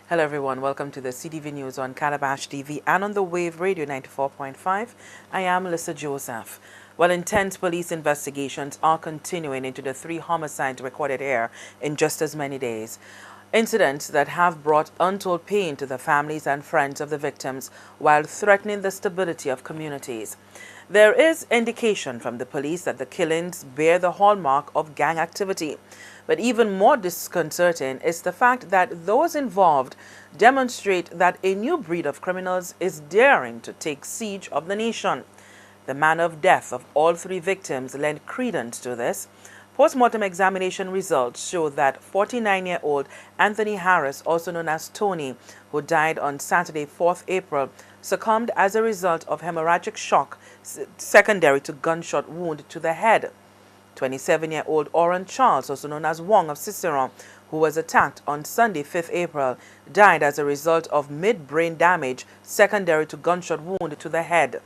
Hello everyone, welcome to the CTV News on Calabash TV and on the Wave Radio 94.5. I am Alyssa Joseph. Well, intense police investigations are continuing into the 3 homicides recorded here in just as many days. Incidents that have brought untold pain to the families and friends of the victims while threatening the stability of communities. There is indication from the police that the killings bear the hallmark of gang activity. But even more disconcerting is the fact that those involved demonstrate that a new breed of criminals is daring to take siege of the nation. The manner of death of all 3 victims lend credence to this. Post-mortem examination results show that 49-year-old Anthony Harris, also known as Tony, who died on Saturday, 4th April, succumbed as a result of hemorrhagic shock secondary to gunshot wound to the head. 27-year-old Oren Charles, also known as Wong of Cicerone, who was attacked on Sunday, 5th April, died as a result of mid-brain damage secondary to gunshot wound to the head.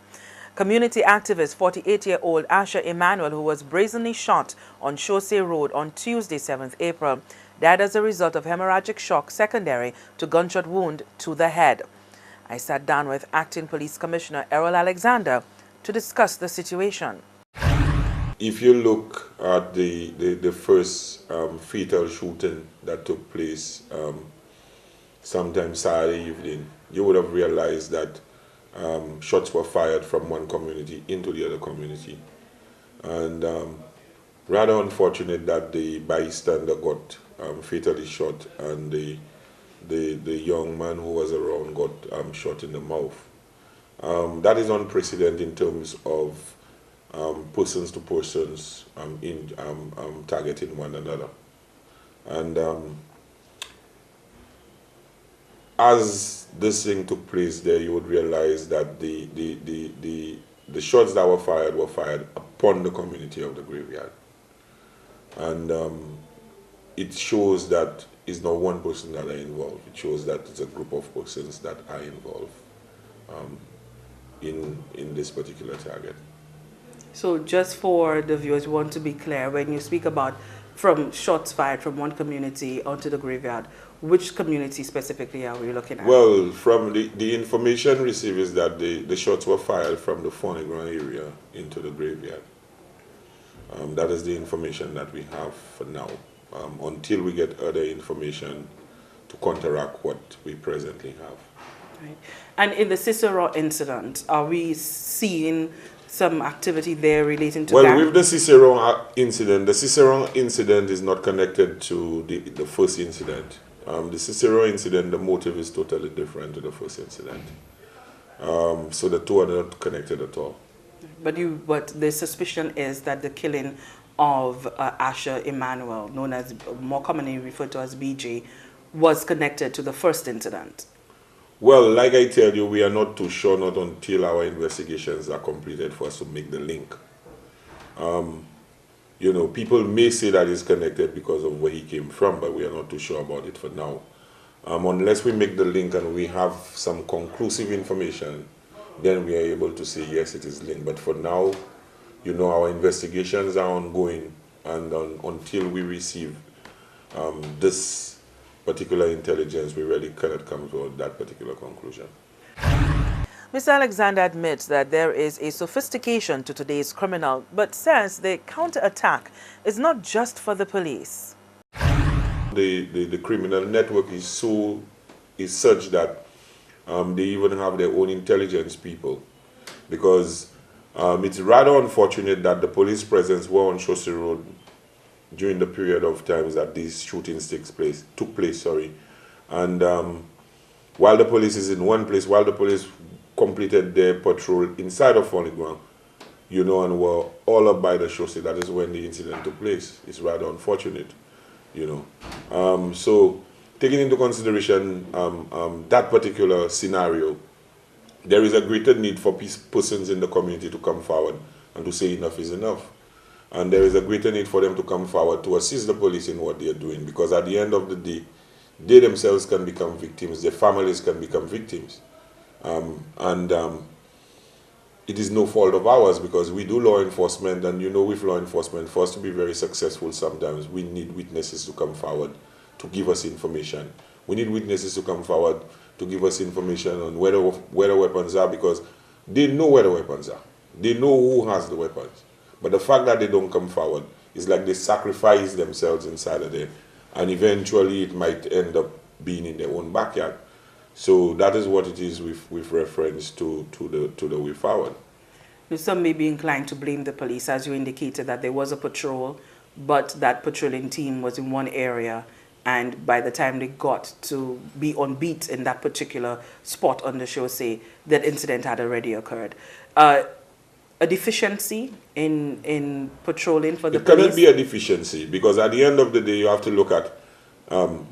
Community activist 48-year-old Asher Emmanuel, who was brazenly shot on Chaussee Road on Tuesday, 7th April, died as a result of hemorrhagic shock secondary to gunshot wound to the head. I sat down with Acting Police Commissioner Errol Alexander to discuss the situation. If you look at the first fatal shooting that took place sometime Saturday evening, you would have realized that shots were fired from one community into the other community. And rather unfortunate that the bystander got fatally shot and the young man who was around got shot in the mouth. That is unprecedented in terms of persons to persons targeting one another. And as this thing took place there, you would realize that the shots that were fired upon the community of the graveyard. And it shows that it's not one person that are involved. It shows that it's a group of persons that are involved in this particular target. So just for the viewers, we want to be clear, when you speak about from shots fired from one community onto the graveyard, which community specifically are we looking at? Well, from the information received is that the shots were fired from the Fourniground area into the graveyard. That is the information that we have for now, until we get other information to counteract what we presently have. Right. And in the Cicero incident, are we seeing some activity there relating to that? Well, with the Cicero incident is not connected to the first incident. The Cicero incident, the motive is totally different to the first incident. So the two are not connected at all. But the suspicion is that the killing of Asher Emmanuel, known as, more commonly referred to as BJ, was connected to the first incident. Well, like I tell you, we are not too sure, not until our investigations are completed for us to make the link. You know, people may say that it's connected because of where he came from, but we are not too sure about it for now. Unless we make the link and we have some conclusive information, then we are able to say, yes, it is linked. But for now, you know, our investigations are ongoing, and until we receive this particular intelligence, we really cannot come to that particular conclusion. Mr. Alexander admits that there is a sophistication to today's criminal, but says the counterattack is not just for the police. The criminal network is such that they even have their own intelligence people, because it's rather unfortunate that the police presence were on Chaussee Road during the period of times that these shootings took place. And while the police is in one place, while the police completed their patrol inside of Fourniground, you know, and were all up by the Chaussee, that is when the incident took place. It's rather unfortunate, you know. So taking into consideration that particular scenario, there is a greater need for persons in the community to come forward and to say enough is enough. And there is a greater need for them to come forward to assist the police in what they are doing, because at the end of the day, they themselves can become victims, their families can become victims. It is no fault of ours, because we do law enforcement, and you know, with law enforcement, for us to be very successful sometimes, we need witnesses to come forward to give us information. We need witnesses to come forward to give us information on where the weapons are, because they know where the weapons are. They know who has the weapons. But the fact that they don't come forward is like they sacrifice themselves inside of there, and eventually it might end up being in their own backyard. So that is what it is with reference to the way forward. Some may be inclined to blame the police, as you indicated, that there was a patrol, but that patrolling team was in one area, and by the time they got to be on beat in that particular spot on the chaussee, that incident had already occurred. A deficiency in patrolling for the police? It cannot be a deficiency, because at the end of the day, you have to look at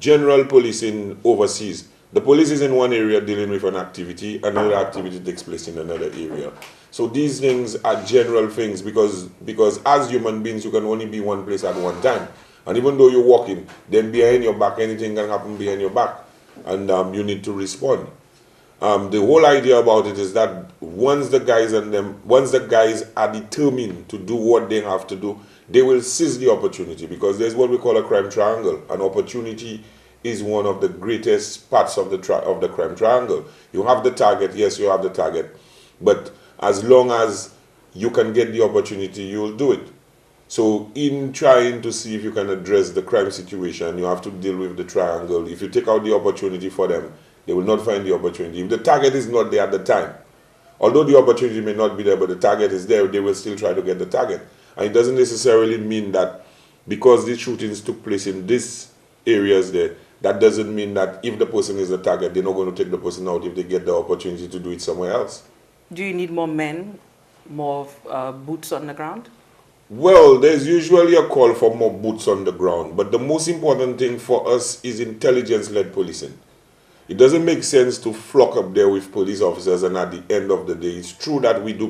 general policing overseas. The police is in one area dealing with an activity, another activity takes place in another area. So these things are general things, because as human beings, you can only be one place at one time. And even though you're walking, then behind your back, anything can happen behind your back, and you need to respond. The whole idea about it is that once the guys are determined to do what they have to do, they will seize the opportunity, because there's what we call a crime triangle. An opportunity is one of the greatest parts of the crime triangle. You have the target, yes, you have the target, but as long as you can get the opportunity, you will do it. So in trying to see if you can address the crime situation, you have to deal with the triangle. If you take out the opportunity for them, they will not find the opportunity. If the target is not there at the time, although the opportunity may not be there, but the target is there, they will still try to get the target. And it doesn't necessarily mean that because these shootings took place in these areas there, that doesn't mean that if the person is a target, they're not going to take the person out if they get the opportunity to do it somewhere else. Do you need more men, more boots on the ground? Well, there's usually a call for more boots on the ground, but the most important thing for us is intelligence-led policing. It doesn't make sense to flock up there with police officers, and at the end of the day, it's true that we do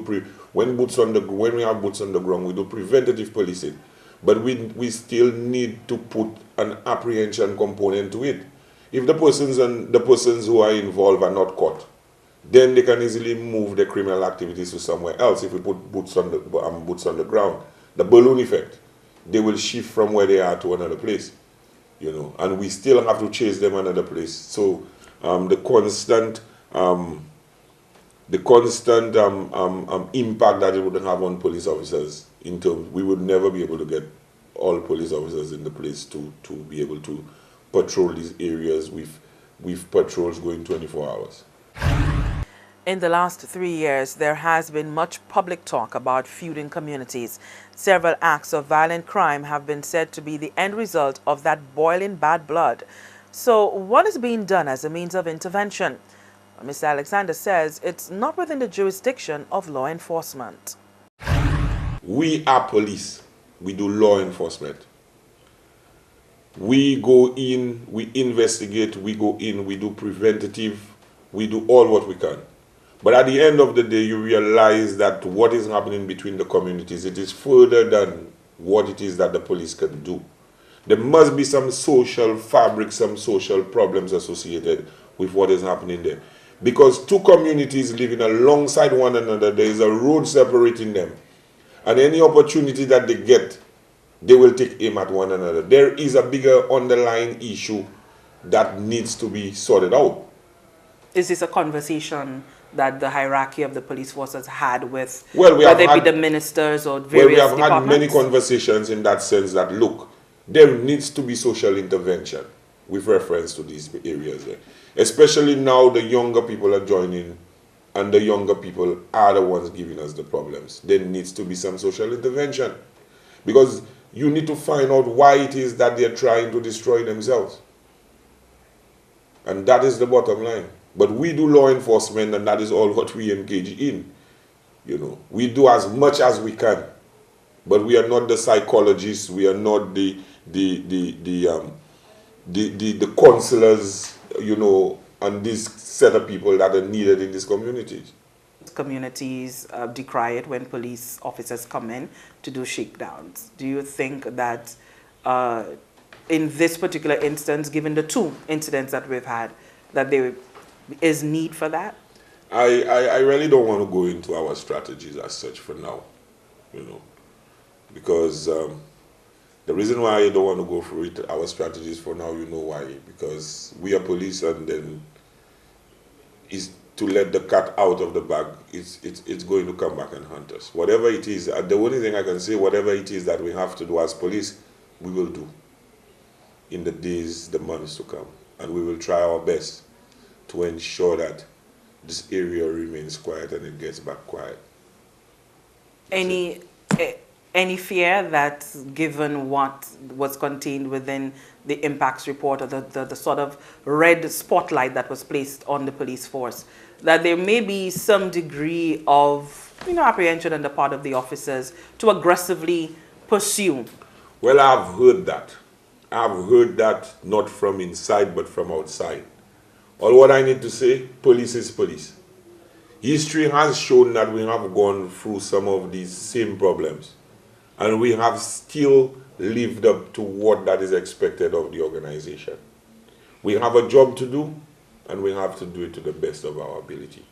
when we have boots on the ground, we do preventative policing, but we still need to put an apprehension component to it. If the persons who are involved are not caught, then they can easily move their criminal activities to somewhere else. If we put boots on the ground, the balloon effect, they will shift from where they are to another place, and we still have to chase them another place. So the constant impact that it would have on police officers, we would never be able to get all police officers in the place to be able to patrol these areas with patrols going 24 hours. In the last 3 years, there has been much public talk about feuding communities. Several acts of violent crime have been said to be the end result of that boiling bad blood. So what is being done as a means of intervention? Mr. Alexander says it's not within the jurisdiction of law enforcement. We are police. We do law enforcement. We go in, we investigate, we go in, we do preventative, we do all what we can. But at the end of the day, you realize that what is happening between the communities, it is further than what it is that the police can do. There must be some social fabric, some social problems associated with what is happening there. Because two communities living alongside one another, there is a road separating them. And any opportunity that they get, they will take aim at one another. There is a bigger underlying issue that needs to be sorted out. Is this a conversation that the hierarchy of the police forces had with, whether it be the ministers or various departments? We have had many conversations in that sense that, look, there needs to be social intervention with reference to these areas there. Especially now the younger people are joining, and the younger people are the ones giving us the problems. There needs to be some social intervention, because you need to find out why it is that they're trying to destroy themselves. And that is the bottom line. But we do law enforcement, and that is all what we engage in. We do as much as we can, but we are not the psychologists. We are not the counselors, and this set of people that are needed in these communities. Communities decry it when police officers come in to do shakedowns. Do you think that in this particular instance, given the 2 incidents that we've had, that there is need for that? I really don't want to go into our strategies as such for now, because there The reason why I don't want to go through it, our strategies for now, you know why. Because we are police, and then is to let the cat out of the bag. It's going to come back and hunt us. Whatever it is, the only thing I can say, whatever it is that we have to do as police, we will do in the days, the months to come. And we will try our best to ensure that this area remains quiet and it gets back quiet. Any fear that, given what was contained within the impacts report, or the sort of red spotlight that was placed on the police force, that there may be some degree of, apprehension on the part of the officers to aggressively pursue? Well, I've heard that. I've heard that not from inside but from outside. All what I need to say, police is police. History has shown that we have gone through some of these same problems, and we have still lived up to what that is expected of the organization. We have a job to do, and we have to do it to the best of our ability.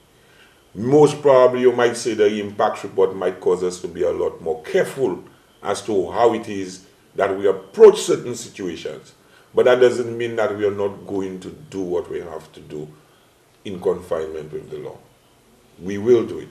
Most probably, you might say the impact report might cause us to be a lot more careful as to how it is that we approach certain situations. But that doesn't mean that we are not going to do what we have to do in confinement with the law. We will do it.